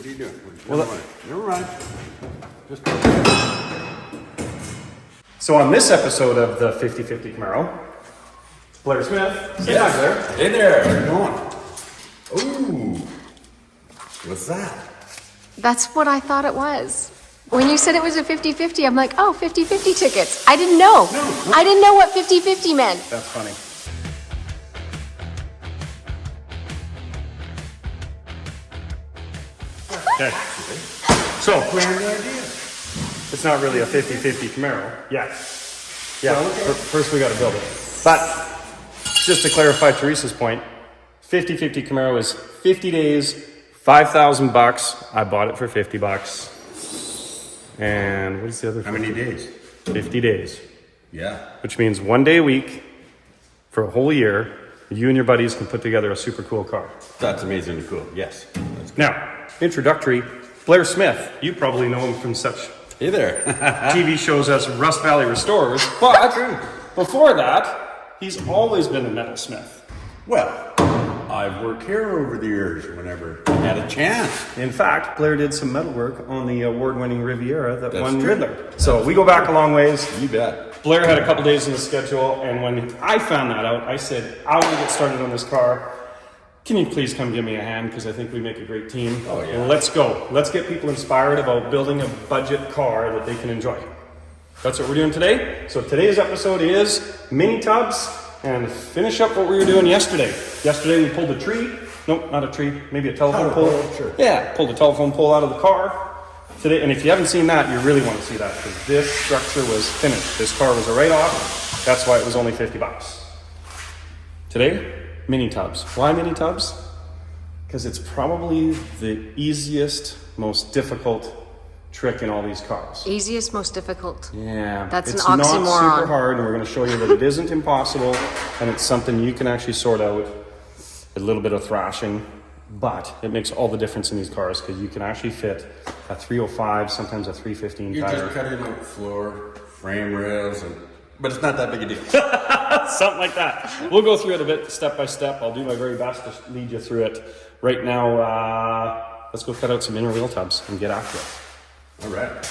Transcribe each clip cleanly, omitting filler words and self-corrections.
What are you doing? Never mind. Just so on this episode of the 50/50 Camaro, Blair Smith. Say hi, Blair. Hey there. How you going? Ooh. What's that? That's what I thought it was. When you said it was a 50/50, I'm like, oh, 50/50 tickets. I didn't know. No. I didn't know what 50/50 meant. That's funny. Okay. So, Grand idea. it's not really a 50/50 Camaro. Yeah. Yeah. First we got to build it. But just to clarify Teresa's point, 50/50 Camaro is 50 days, $5,000. I bought it for $50. And what is the other? How many days? 50 days. Yeah. Which means 1 day a week for a whole year. You and your buddies can put together a super cool car. That's amazingly cool. Yes. Now, introductory, Blair Smith. You probably know him from such Hey there. TV shows as Rust Valley Restorers. But before that, he's always been a metalsmith. Well, I've worked here over the years whenever I had a chance. In fact, Blair did some metalwork on the award-winning Riviera that That's won true. Riddler. So we go back a long ways. You bet. Blair had a couple days in the schedule, and when I found that out, I said, I want to get started on this car. Can you please come give me a hand? Because I think we make a great team. Oh, yeah. Well, let's go. Let's get people inspired about building a budget car that they can enjoy. That's what we're doing today. So today's episode is mini tubs and finish up what we were doing yesterday. Yesterday we pulled a tree. Nope, not a tree. Maybe a telephone pole. Sure. Yeah, pulled a telephone pole out of the car. Today, and if you haven't seen that, you really want to see that because this structure was finished. This car was a write-off. That's why it was only $50. Today, mini tubs. Why mini tubs? Because it's probably the easiest, most difficult trick in all these cars. Easiest, most difficult. Yeah, That's an it's oxymoron. not super hard, and we're going to show you that it isn't impossible, and it's something you can actually sort out. A little bit of thrashing, but it makes all the difference in these cars because you can actually fit a 305, sometimes a 315 You're tire. just cutting out floor, frame rails, but it's not that big a deal. Something like that. We'll go through it a bit step by step. I'll do my very best to lead you through it. Right now, let's go cut out some inner wheel tubs and get after it. All right.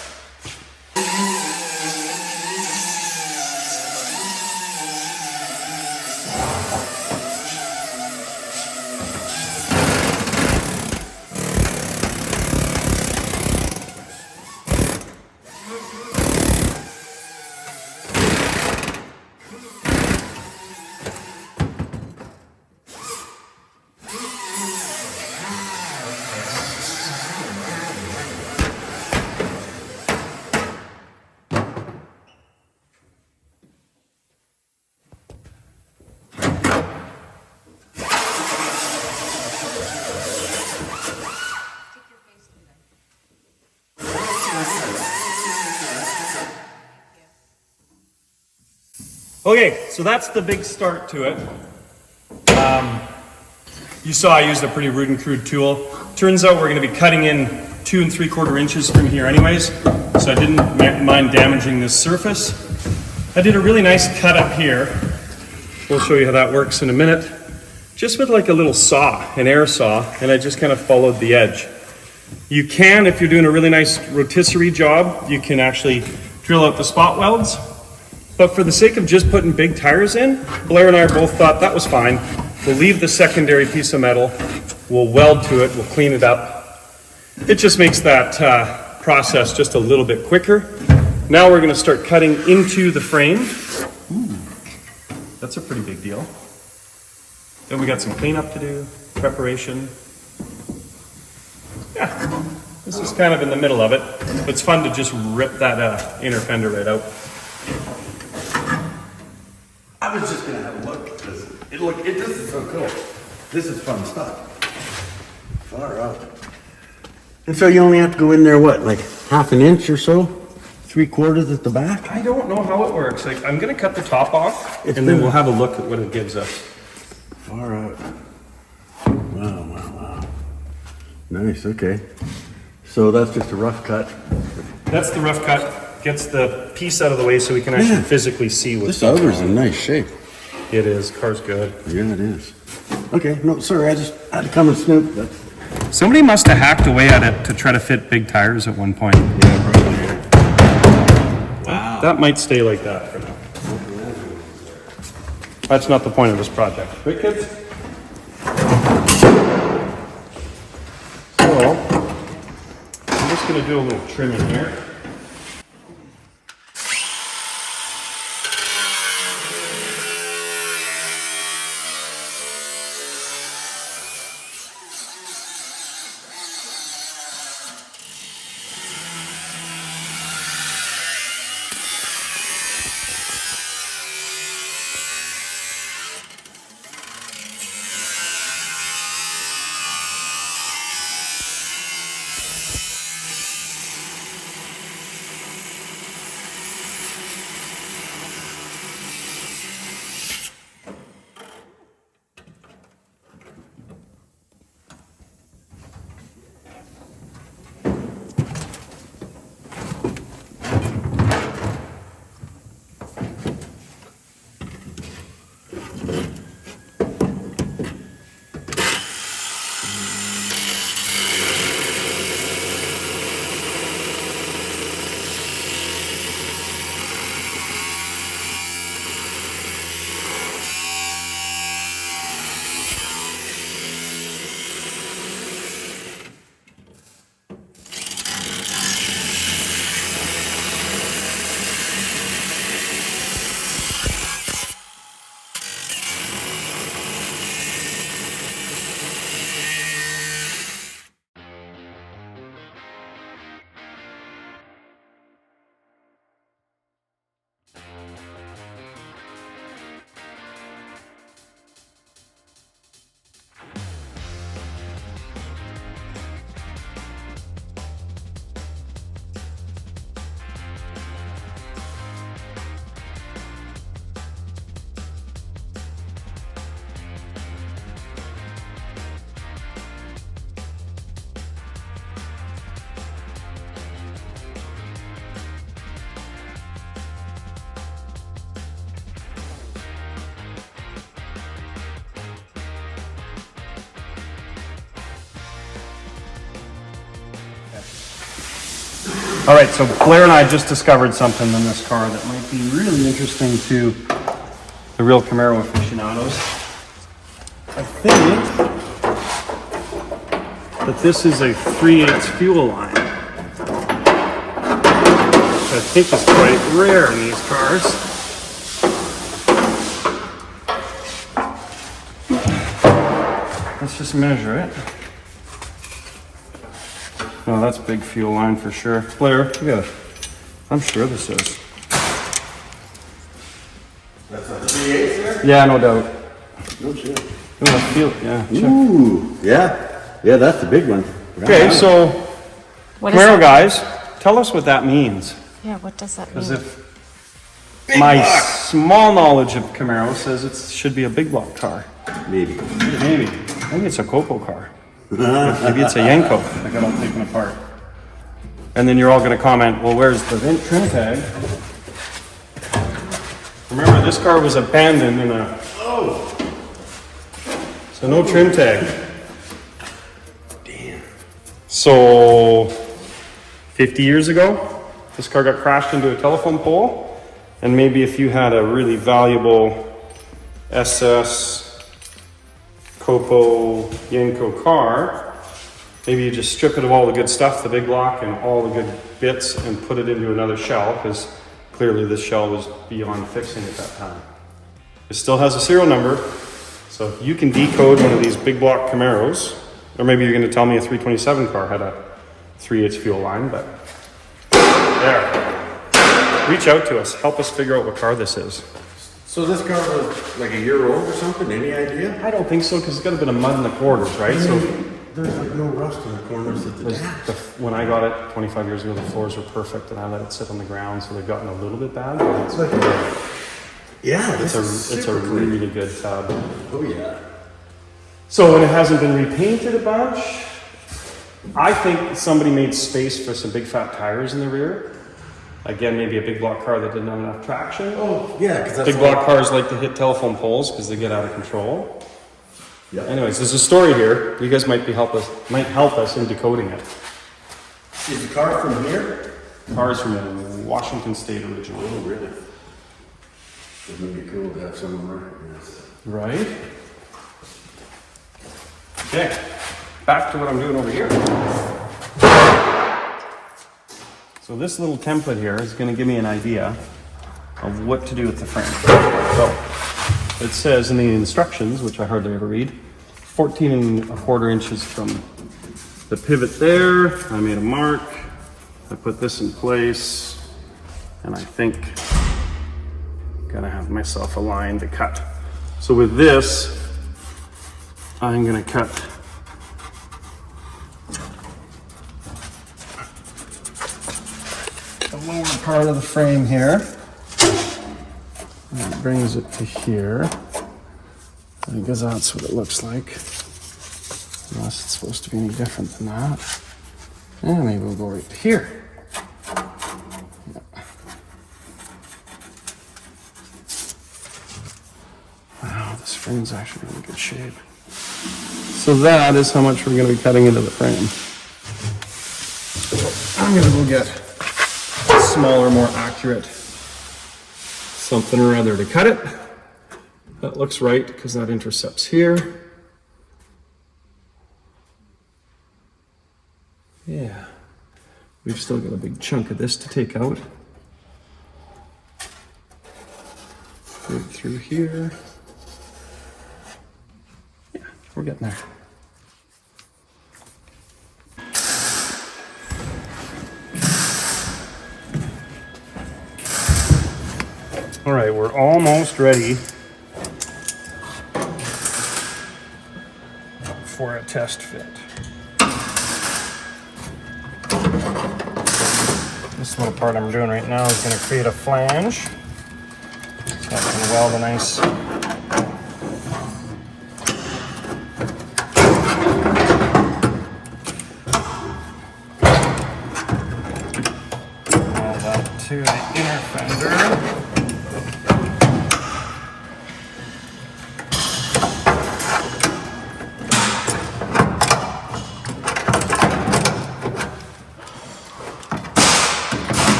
Okay, so that's the big start to it. You saw I used a pretty rude and crude tool. Turns out we're going to be cutting in 2 3/4 inches from here anyways, so I didn't mind damaging this surface. I did a really nice cut up here. We'll show you how that works in a minute. Just with like a little saw, an air saw, and I just kind of followed the edge. You can, if you're doing a really nice rotisserie job, you can actually drill out the spot welds. But for the sake of just putting big tires in, Blair and I both thought that was fine. We'll leave the secondary piece of metal, we'll weld to it, we'll clean it up. It just makes that process just a little bit quicker. Now we're going to start cutting into the frame. Ooh, that's a pretty big deal. Then we got some cleanup to do, preparation. Yeah, this is kind of in the middle of it. It's fun to just rip that inner fender right out. I was just gonna have a look because this is so cool. This is fun stuff. Far out. And so you only have to go in there, what, like half an inch or so? 3/4 at the back? I don't know how it works. Like, I'm gonna cut the top off, and then we'll have a look at what it gives us. Far out. Wow. Nice, okay. So that's just a rough cut. That's the rough cut. Gets the piece out of the way so we can actually physically see what's This outer's in nice shape. It is. Car's good. Yeah, it is. Okay, no, sorry, I just had to come and snoop. Somebody must have hacked away at it to try to fit big tires at one point. Yeah, probably. Wow. That might stay like that for now. That's not the point of this project. Right, kids? So, I'm just going to do a little trimming here. All right, so Blair and I just discovered something in this car that might be really interesting to the real Camaro aficionados. I think that this is a 3/8 fuel line, which I think is quite rare in these cars. Let's just measure it. Oh, that's a big fuel line for sure. Blair, look at it. I'm sure this is. That's a 3/8 there? Yeah, no doubt. No shit. Oh, I feel it, yeah. Check. Ooh, yeah. Yeah, that's the big one. Okay, so What is Camaro that? guys, tell us what that means. Yeah, what does that Because mean? if my small knowledge of Camaro says it should be a big block car. Maybe. Maybe. Maybe it's a Coco car. Maybe it's a Yenko that got all taken apart. And then you're all going to comment, well, where's the trim tag? Remember, this car was abandoned in a... Oh! So no trim tag. Damn. So 50 years ago, this car got crashed into a telephone pole, and maybe if you had a really valuable SS Copo Yenko car, maybe you just strip it of all the good stuff, the big block and all the good bits, and put it into another shell, because clearly this shell was beyond fixing at that time. It still has a serial number, so if you can decode one of these big block Camaros, or maybe you're going to tell me a 327 car had a 3/8 fuel line, but there. Reach out to us, help us figure out what car this is. So this car was like a year old or something? Any idea? I don't think so, because it's got a bit of mud in the corners, right? So There's like no rust in the corners of the dash. when I got it 25 years ago, the floors were perfect, and I let it sit on the ground, so they've gotten a little bit bad. But it's, Yeah, this is it's a super clean. really good tub. Oh yeah. So when it hasn't been repainted a bunch, I think somebody made space for some big fat tires in the rear. Again, maybe a big block car that didn't have enough traction. Oh yeah, because that's Big block cars like to hit telephone poles because they get out of control. Yeah. Anyways, there's a story here. You guys might help us in decoding it. Is the car from here? Cars from Washington State originally. Oh, really? It would be cool to have someone recognize that. Right? Okay, back to what I'm doing over here. So this little template here is going to give me an idea of what to do with the frame. So it says in the instructions, which I hardly ever read, 14¼ inches from the pivot there. I made a mark. I put this in place, and I think I'm gonna have myself a line to cut. So with this, I'm gonna cut the lower part of the frame here. That brings it to here. I guess that's what it looks like. Unless it's supposed to be any different than that. And maybe we'll go right to here. Wow, this frame's actually in good shape. So that is how much we're going to be cutting into the frame. So I'm going to go get a smaller, more accurate something or other to cut it. That looks right because that intercepts here. Yeah, we've still got a big chunk of this to take out. Right through here. Yeah, we're getting there. All right, we're almost ready for a test fit. This little part I'm doing right now is going to create a flange. So I can weld a nice weld that to the inner fender.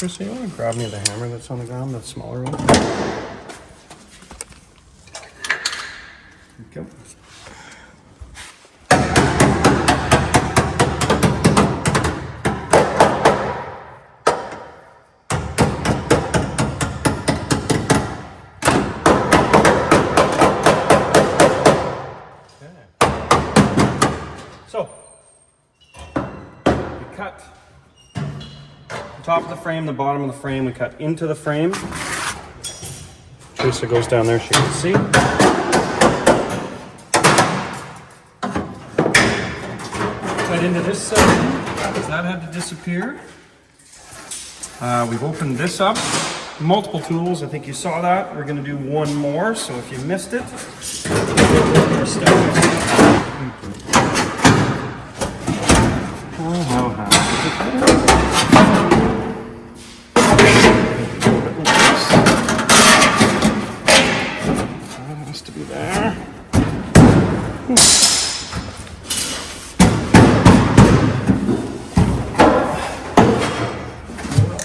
So you want to grab me the hammer that's on the ground, the smaller one? There we go. Okay. So, we cut top of the frame, the bottom of the frame, we cut into the frame. Teresa goes down there, she can see. Cut into this section, because that had to disappear. We've opened this up. Multiple tools, I think you saw that. We're going to do one more, so if you missed it, to be there.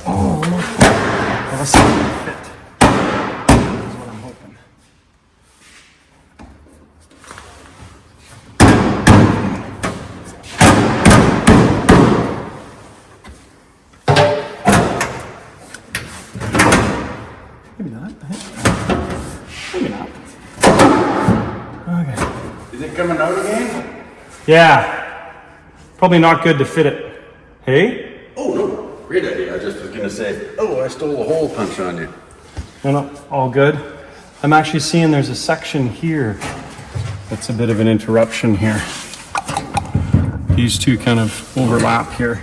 Oh, well, that's not gonna fit. That's what I'm hoping. Maybe not. Maybe not. Okay. Is it coming out again? Yeah. Probably not good to fit it. Hey? Oh, no. Great idea. I just was going to say, oh, I stole a hole punch on you. No, all good. I'm actually seeing there's a section here that's a bit of an interruption here. These two kind of overlap here.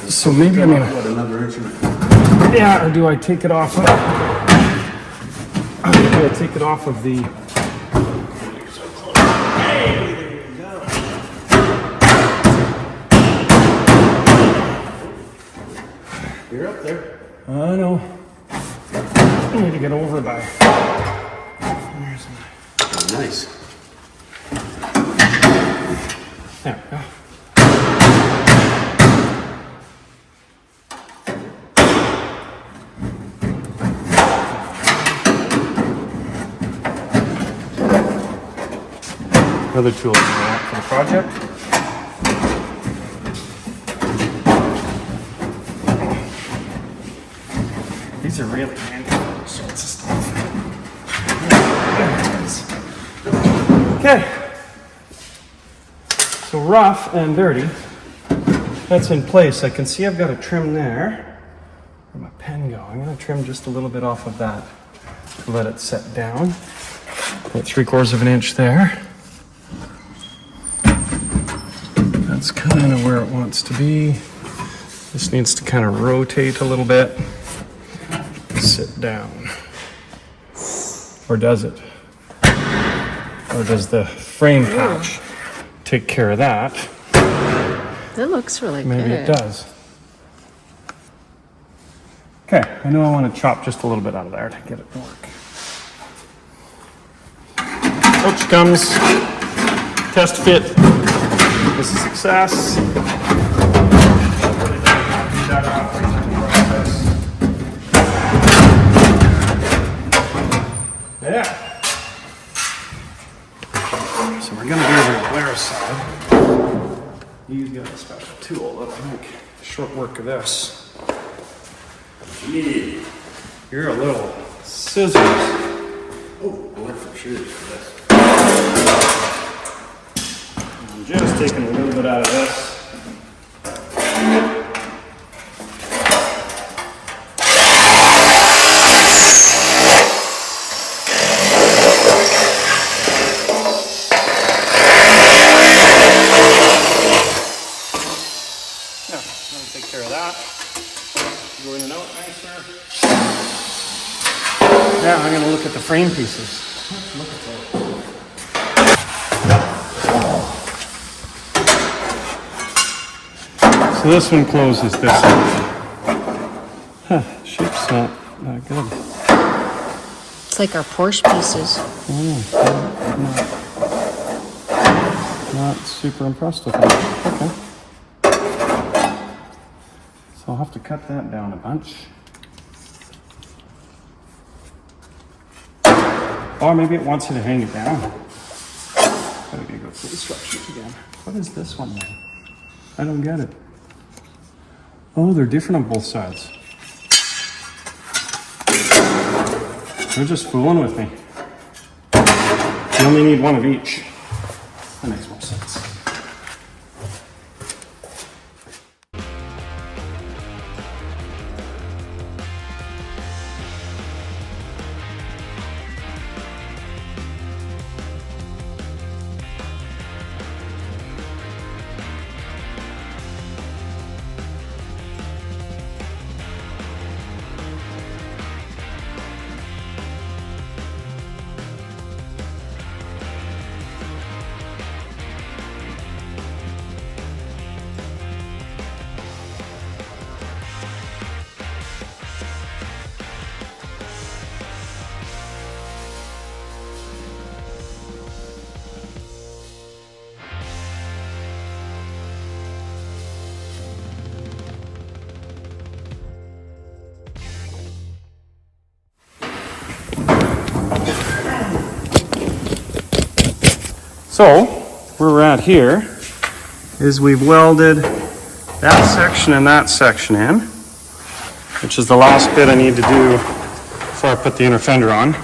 So maybe I'm gonna... What, another instrument? Yeah, or do I take it off of... Do I take it off of the... You're up there. I know. I need to get over by. There's my. Nice. There we go. Other tools for the project. These are really handy for all sorts of stuff. Okay. So rough and dirty. That's in place. I can see I've got a trim there. Where'd my pen go? I'm going to trim just a little bit off of that to let it set down. About 3/4 of an inch there. That's kind of where it wants to be. This needs to kind of rotate a little bit. Sit down. Or does it? Or does the frame patch take care of that? That looks really good. Maybe it does. Okay, I know I want to chop just a little bit out of there to get it to work. Out she comes. Test fit. This is success. Yeah. So we're going to do the Blair side. He's got a special tool that'll make short work of this. Yeah. You're a little scissors. Oh, I went for shoes for this. I'm just taking a little bit out of this. Yeah, I'll take care of that. Go in and out nicer. Yeah, I'm gonna look at the frame pieces. Look at those. So this one closes this one. Huh, shape's not that good. It's like our Porsche pieces. Not super impressed with that. Okay. So I'll have to cut that down a bunch. Or maybe it wants you to hang it down. Gotta go through the instructions again. What is this one then? I don't get it. Oh, they're different on both sides. They're just fooling with me. You only need one of each. That makes more sense. So, where we're at here is we've welded that section and that section in, which is the last bit I need to do before I put the inner fender on.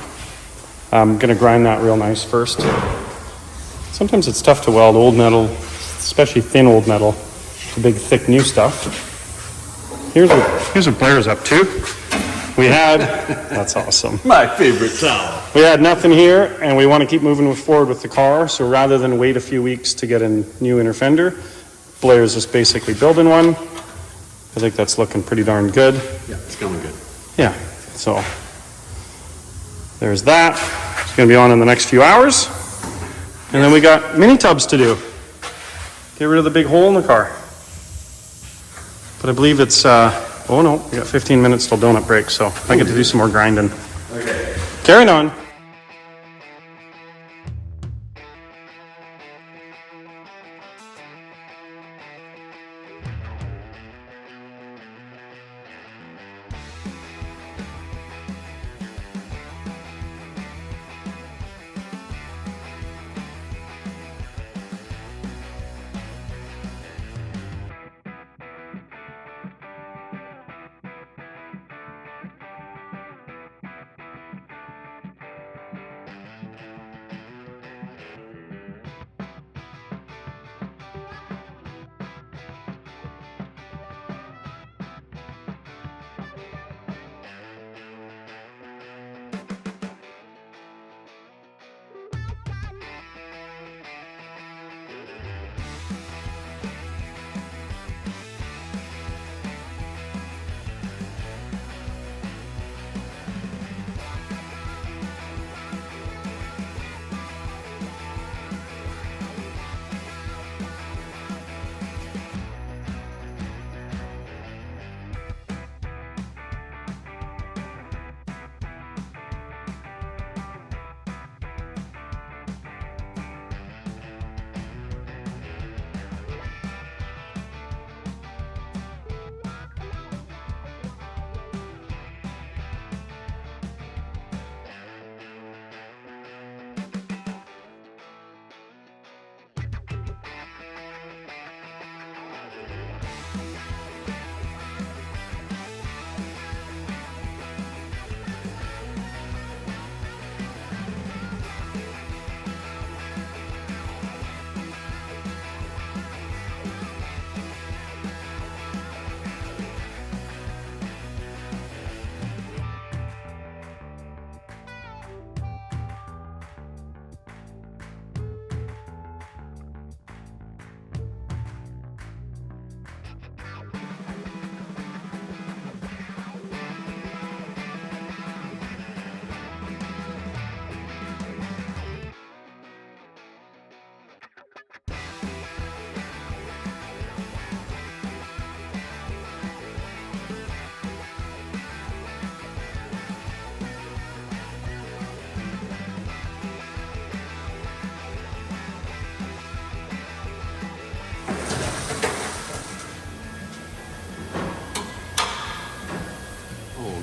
I'm going to grind that real nice first. Sometimes it's tough to weld old metal, especially thin old metal, to big, thick, new stuff. Here's what Blair's up to. We had, that's awesome. My favorite towel. We had nothing here, and we want to keep moving forward with the car, so rather than wait a few weeks to get a new inner fender, Blair's just basically building one. I think that's looking pretty darn good. Yeah, it's going good. Yeah, so there's that. It's going to be on in the next few hours. And then we got mini tubs to do. Get rid of the big hole in the car. But I believe it's, oh no, we got 15 minutes till donut break, so I get to do some more grinding. Carrying on.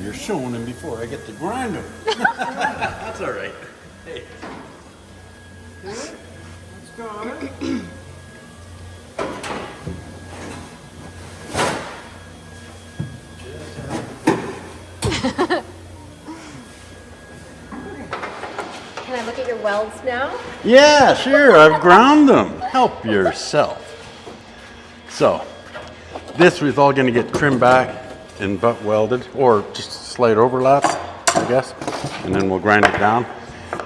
You're showing them before I get to grind them. That's all right. Hey. Let's go. Can I look at your welds now? Yeah, sure. I've ground them. Help yourself. So, this is all going to get trimmed back and butt welded, or just slight overlap, I guess, and then we'll grind it down.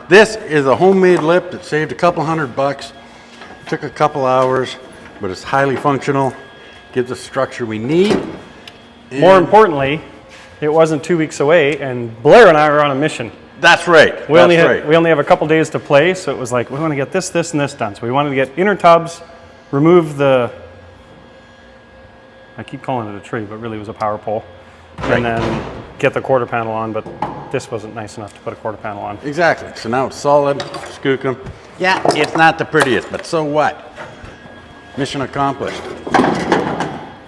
This is a homemade lip that saved a couple $100. Took a couple hours, but it's highly functional. Gives us structure we need. More importantly, it wasn't 2 weeks away, and Blair and I were on a mission. That's right. We only have a couple days to play, so it was like, we want to get this, this, and this done. So we wanted to get inner tubs, remove the, I keep calling it a tree, but really it was a power pole, and then get the quarter panel on, but this wasn't nice enough to put a quarter panel on. Exactly. So now it's solid, skookum. Yeah, it's not the prettiest, but so what? Mission accomplished.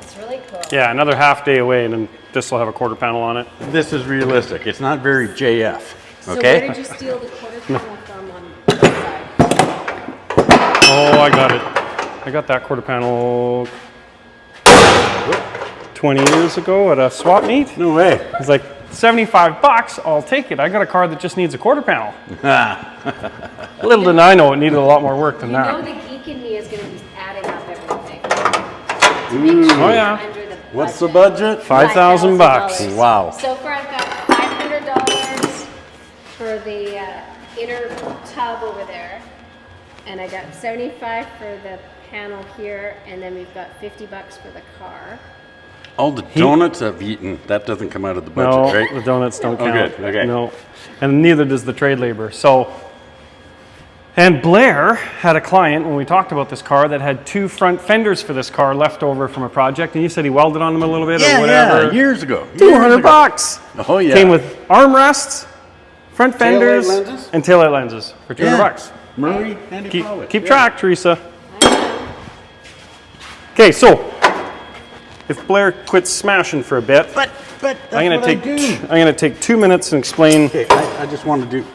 It's really cool. Yeah, another half day away, and then this will have a quarter panel on it. This is realistic. It's not very JF, So okay? where did you steal the quarter panel from on this side? Oh, I got it. I got that quarter panel 20 years ago at a swap meet. No way. It's like $75, I'll take it. I got a car that just needs a quarter panel. Little did I know it needed a lot more work than You know that. the geek in me is going to be adding up everything. Oh yeah. Under the What's the budget? $5,000. Wow. So far I've got $500 for the inner tub over there. And I got 75 for the panel here, and then we've got $50 for the car. All the donuts I've eaten, that doesn't come out of the budget, No, right? the donuts don't Oh, count. good, okay. No, and neither does the trade labor. So, and Blair had a client when we talked about this car that had 2 front fenders for this car left over from a project, and you said he welded on them a little bit or whatever. Yeah, years ago. $200. Oh yeah. Came with armrests, Front fenders lenses? and taillight lenses for $200. Murray, Andy Powell. Keep track, Teresa. Okay, so if Blair quits smashing for a bit, But that's I'm what I do. gonna take 2 minutes and explain. Okay, I just want to do.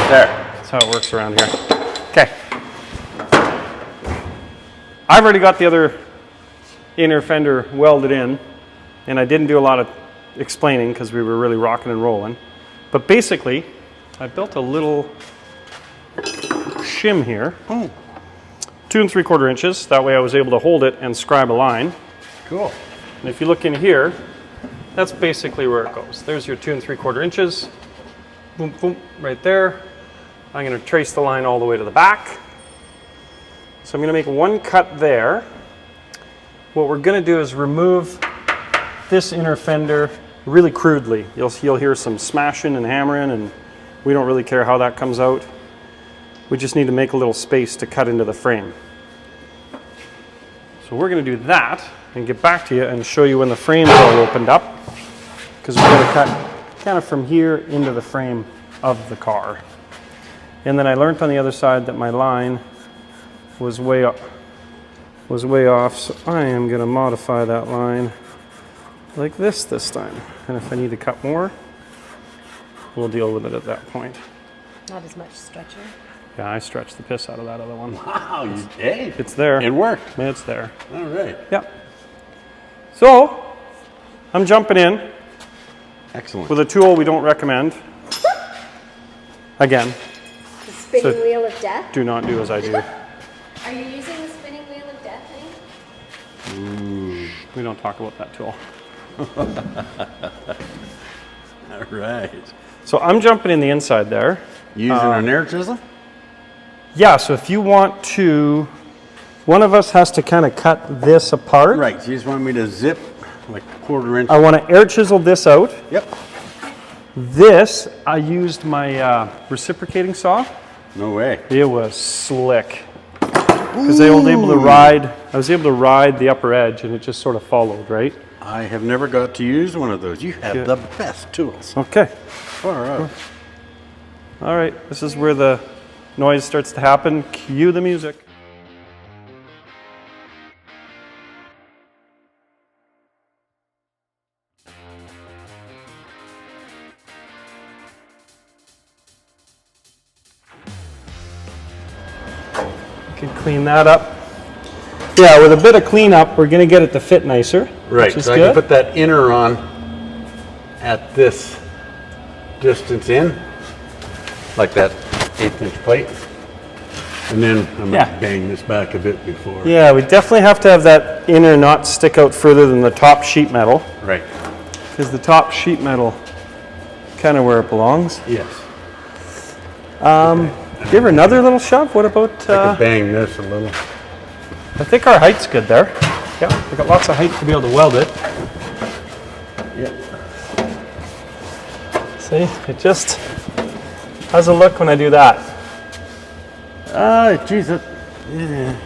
There. That's how it works around here. Okay. I've already got the other inner fender welded in, and I didn't do a lot of explaining because we were really rocking and rolling. But basically, I built a little shim here. 2 3/4 inches. That way I was able to hold it and scribe a line. Cool. And if you look in here, that's basically where it goes. There's your 2 3/4 inches. Boom, boom, right there. I'm going to trace the line all the way to the back. So I'm going to make one cut there. What we're going to do is remove this inner fender really crudely. You'll hear some smashing and hammering, and we don't really care how that comes out. We just need to make a little space to cut into the frame. So we're going to do that and get back to you and show you when the frame's all opened up, because we're going to cut kind of from here into the frame of the car. And then I learned on the other side that my line was way off, so I am going to modify that line like this time. And if I need to cut more, we'll deal with it at that point. Not as much stretching. Yeah, I stretched the piss out of that other one. Wow, you did. It's there. It worked. It's there. All right. Yeah. So, I'm jumping in Excellent. with a tool we don't recommend. Again, The spinning So- wheel of death. do not do as I do. Are you using the spinning wheel of death, honey? We don't talk about that tool. All right. So I'm jumping in the inside there. Using an air chisel? Yeah, so if you want to, one of us has to kind of cut this apart. Right. So you just want me to zip like a 1/4 inch? I want to air chisel this out. Yep. This, I used my reciprocating saw. No way. It was slick. Because I was able to ride the upper edge, and it just sort of followed, right? I have never got to use one of those. You have Yeah. the best tools. Okay. Far out. All right, this is where the noise starts to happen. Cue the music. Can clean that up. Yeah, with a bit of cleanup, we're going to get it to fit nicer. Right. Which is So I good. can put that inner on at this distance in, like that 1/8 inch plate. And then I'm Yeah. going to bang this back a bit before. Yeah, we definitely have to have that inner not stick out further than the top sheet metal, Right. because the top sheet metal kind of where it belongs. Yes. Give her another little shove. What about? I could bang this a little. I think our height's good there. Yeah, we got lots of height to be able to weld it. Yep. See, it just how's it look when I do that? Geez, it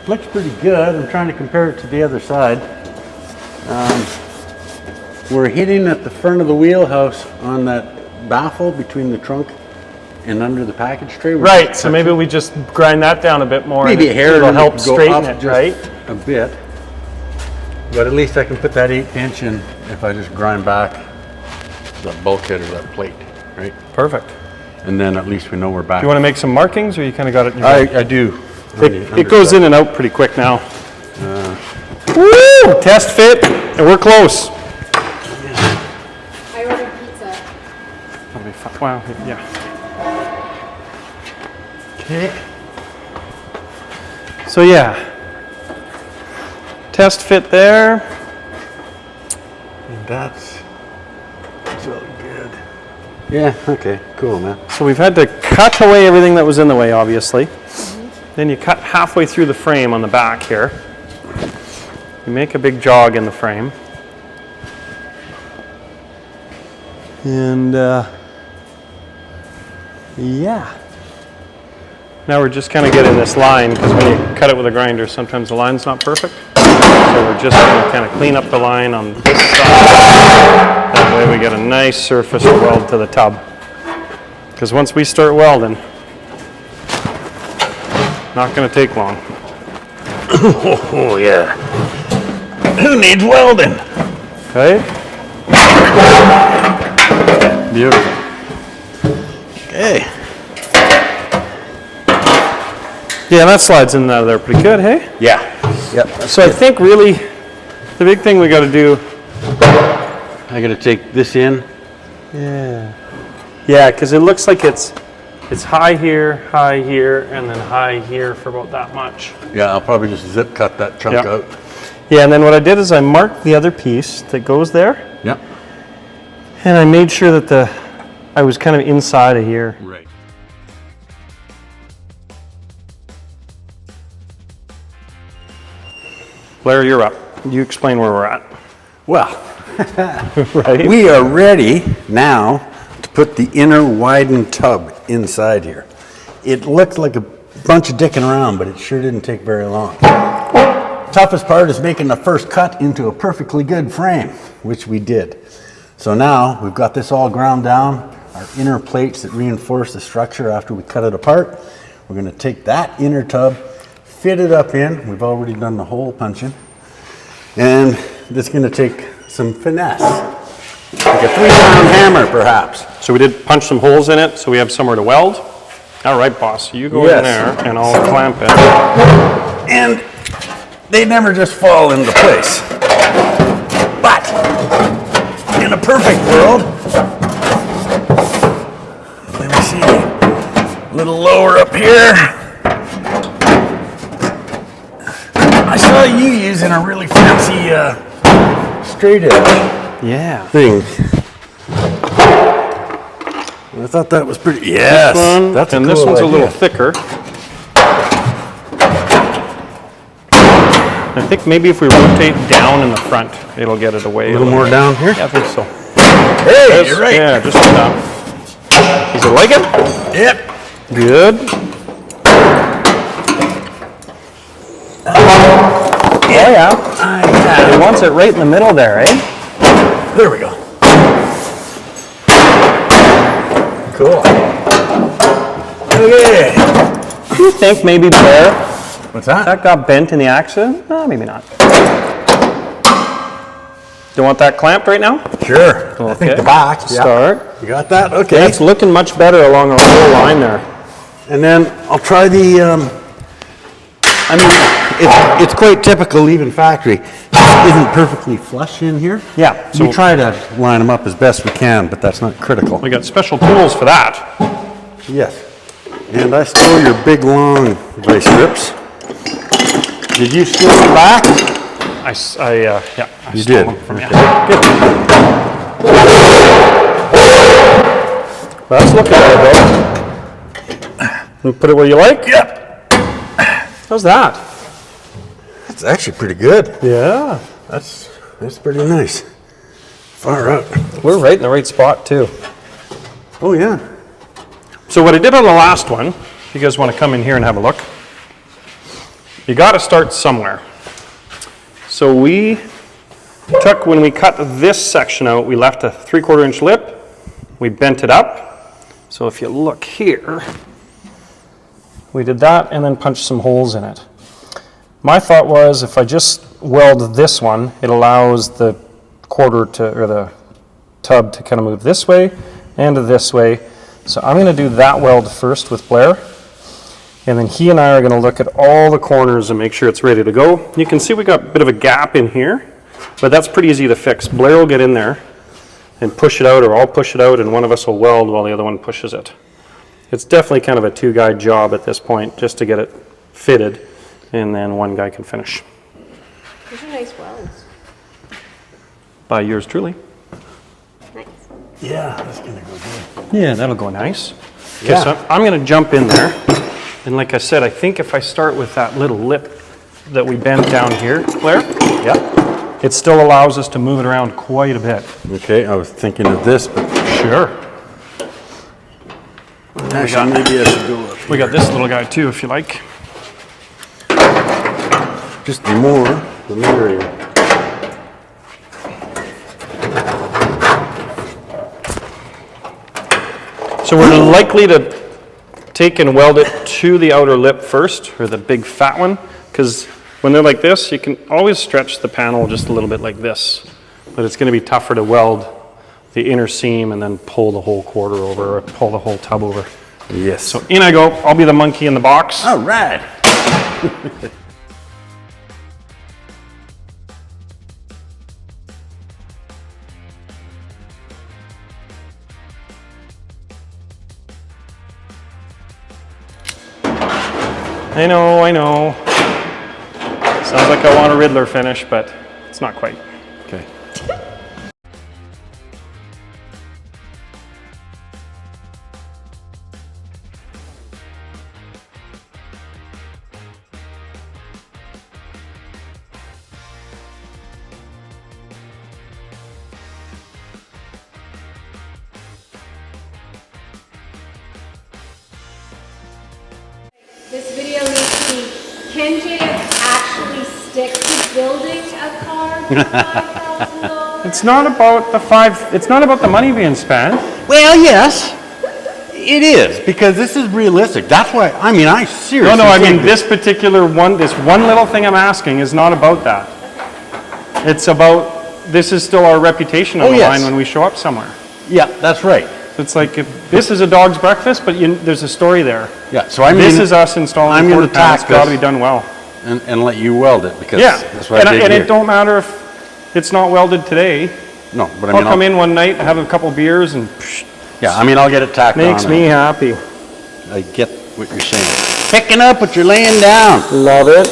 looks pretty good. I'm trying to compare it to the other side. We're hitting at the front of the wheelhouse on that baffle between the trunk and under the package tray. Right. So maybe we just grind that down a bit more. Maybe a and hair it'll and help go straighten up it, just right? a bit. But at least I can put that 1/8 inch in if I just grind back that bulkhead or that plate, right? Perfect. And then at least we know we're back. You want to make some markings, or you kind of got it in your head? I do. It goes in and out pretty quick now. Woo! Test fit, and we're close. I ordered pizza. That'll be fun. Wow, yeah. Okay. So yeah, test fit there. And that's so good. Yeah, okay, cool, man. So we've had to cut away everything that was in the way, obviously. Then you cut halfway through the frame on the back here. You make a big jog in the frame. And yeah. Now we're just kind of getting this line, because when you cut it with a grinder, sometimes the line's not perfect. So we're just going to kind of clean up the line on this side. That way we get a nice surface to weld to the tub. Because once we start welding, not going to take long. Oh, yeah. Who needs welding? Right? Beautiful. Okay. Yeah, that slides in and out of there pretty good, hey? Yeah. Yep. So I think really the big thing we got to do. I got to take this in. Yeah. Yeah, because it looks like it's high here, and then high here for about that much. Yeah, I'll probably just zip cut that chunk Yep. out. Yeah, and then what I did is I marked the other piece that goes there, Yep. and I made sure that I was kind of inside of here. Right. Blair, you're up. You explain where we're at. Well, Right? we are ready now to put the inner widened tub inside here. It looked like a bunch of dicking around, but it sure didn't take very long. Toughest part is making the first cut into a perfectly good frame, which we did. So now we've got this all ground down, our inner plates that reinforce the structure after we cut it apart. We're going to take that inner tub, fit it up in. We've already done the hole punching. And it's going to take some finesse, like a 3-pound hammer perhaps. So we did punch some holes in it so we have somewhere to weld. All right, boss, you go in Yes. there and I'll clamp it. And they never just fall into place. But in a perfect world, let me see, a little lower up here. I saw you using a really fancy straight edge Yeah. thing. I thought that was pretty. Yes, One, that's a and cool this one's a little idea. thicker. I think maybe if we rotate down in the front, it'll get it away. A little more down here. Yeah, I think so. Hey, you're right. Yeah, just like that. Does it like it? Yep. Good. Oh yeah. It wants it right in the middle there, eh? There we go. Cool. Okay. Do you think maybe Blair, What's that? that got bent in the accident? No, maybe not. Do you want that clamped right now? Sure. I think Okay. the back. Yeah. Start. You got that? Okay. That's looking much better along our whole line there. And then I'll try the, I mean, it's quite typical, even factory. It isn't perfectly flush in here. Yeah, So we so- try to line them up as best we can, but that's not critical. We got special tools for that. Yes. And I stole your big, long vice grips. Did you steal them back? Yeah. I You stole did. them from you. Good. That's looking good, though. You put it where you like? Yep. How's that? That's actually pretty good. Yeah. That's pretty nice. Far out. We're right in the right spot, too. Oh, yeah. So what I did on the last one, if you guys want to come in here and have a look, you got to start somewhere. So we took, when we cut this section out, we left a 3/4 inch lip. We bent it up. So if you look here, we did that and then punched some holes in it. My thought was if I just weld this one, it allows the the tub to kind of move this way and this way. So I'm going to do that weld first with Blair. And then he and I are going to look at all the corners and make sure it's ready to go. You can see we got a bit of a gap in here, but that's pretty easy to fix. Blair will get in there and push it out, or I'll push it out, and one of us will weld while the other one pushes it. It's definitely kind of a two-guy job at this point, just to get it fitted, and then one guy can finish. Those are nice welds. By yours truly. Nice. Yeah, that's going to go good. Yeah, that'll go nice. Okay, Yeah. so I'm going to jump in there. And like I said, I think if I start with that little lip that we bent down here, Blair, Yeah. it still allows us to move it around quite a bit. Okay, I was thinking of this, but Sure. actually maybe I should go up. We got this little guy too, if you like. Just the more, the merrier. So we're likely to take and weld it to the outer lip first, or the big fat one, because when they're like this, you can always stretch the panel just a little bit like this, but it's going to be tougher to weld the inner seam and then pull the whole quarter over, or pull the whole tub over. Yes. So in I go. I'll be the monkey in the box. All right. I know. Sounds like I want a Riddler finish, but it's not quite. Okay. This video needs to be, can JF actually stick to building a car for $5,000? It's not about the money being spent. Well, yes, it is, because this is realistic. That's why, I mean, I seriously No, I mean, think this particular one, this one little thing I'm asking is not about that. It's about, this is still our reputation on Oh, the yes. line when we show up somewhere. Yeah, that's right. It's like, if this is a dog's breakfast, but there's a story there. Yeah, so I mean, This is us installing I'm the gonna quarter panel. It's tack got to this be done well. and let you weld it, because Yeah, that's what I did and here. it don't matter if it's not welded today. No, but I I'll mean, come in one night, have a couple beers, and psh, yeah, I mean, I'll get it tacked on. makes me happy. I get what you're saying. Picking up what you're laying down. Love it.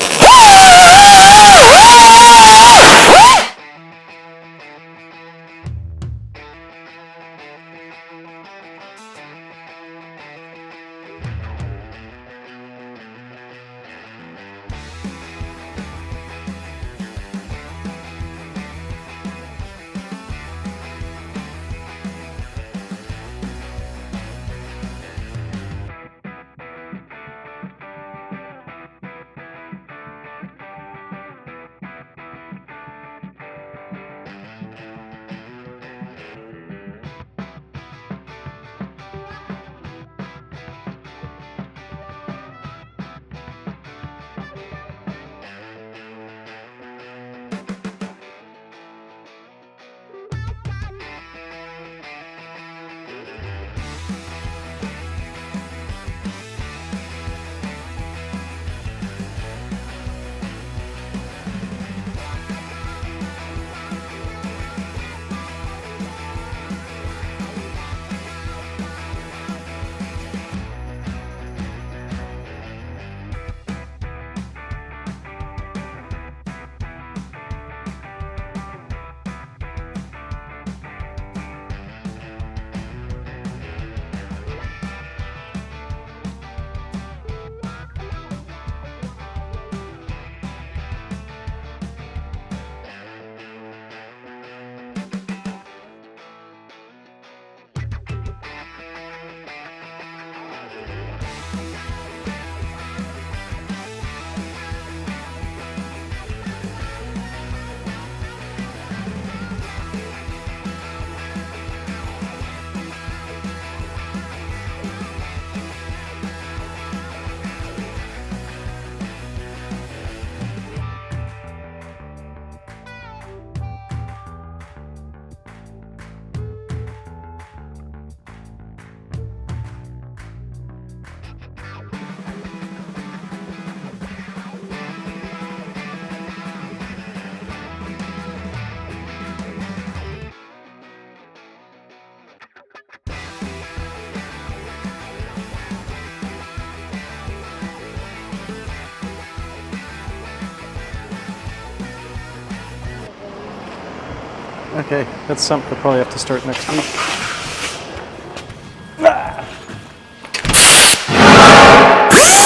Okay. That's something we'll probably have to start next week.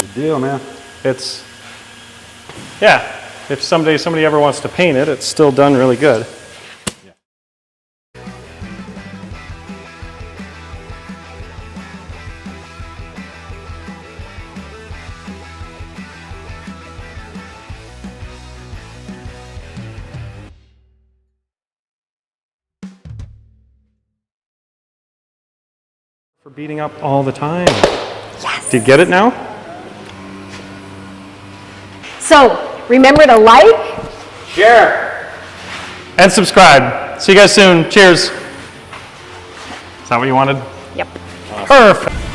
Good deal, man. It's, yeah, if someday somebody ever wants to paint it, it's still done really good. For beating up all the time. Yes. Do you get it now? So, remember to like, Share. And subscribe. See you guys soon. Cheers. Is that what you wanted? yep. Perfect.